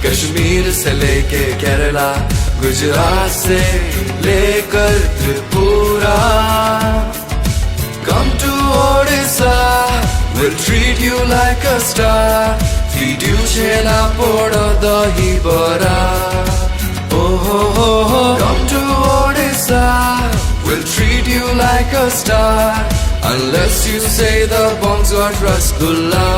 कश्मीर से लेके केरला, गुजरात से लेकर Tripura, come to Odisha, we'll treat you like a star, feed you chela poda dahi bara. Oh, oh, oh, oh. Come to Odisha, we'll treat you like a star, unless you say the bongs got rasgulla.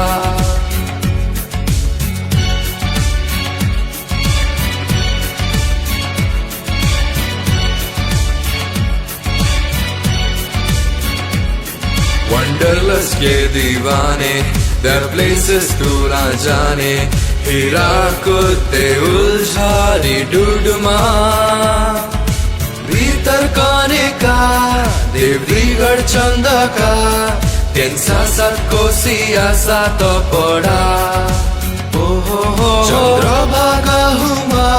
Wanderlust के दीवाने, their places तू ना जाने, हीरा कुत्ते उलझारी डुडुमा, भीतर काने का देवरीगढ़ चंदा का, तेंसा सात कोसिया सातो पड़ा. Oh oh oh, Chandrabhaga Huma,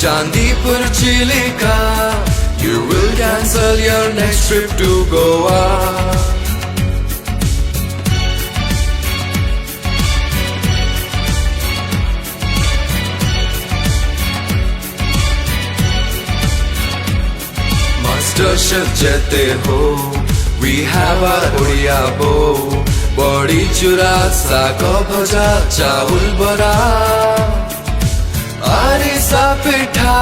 Chandipur Chilika, you will cancel your next trip to Goa. Masterchef jete ho, we have our Odia bow, body chura sago bhaja chawul bara, arisa pitha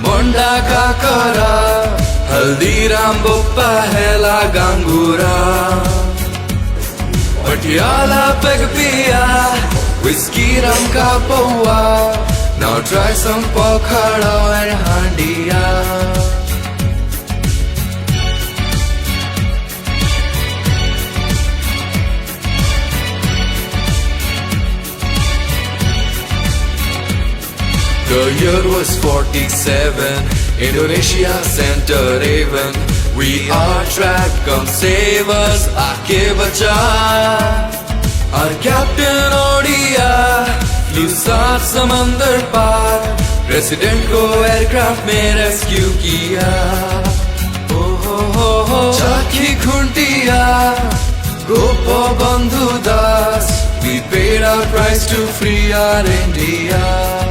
monda ka kara, haldiram boppa hela gangura, patiala peg piya, whiskey ram ka paua, now try some pokhada and handiya. The year was 47, Indonesia sent a raven. We are trapped, come save us, aake bacha. Our captain Odia flew सात समंदर पार, President को aircraft में rescue किया. Oh oh oh oh, चाकी खुंटिया, गोपो बंधु दास, we paid our price to free our India.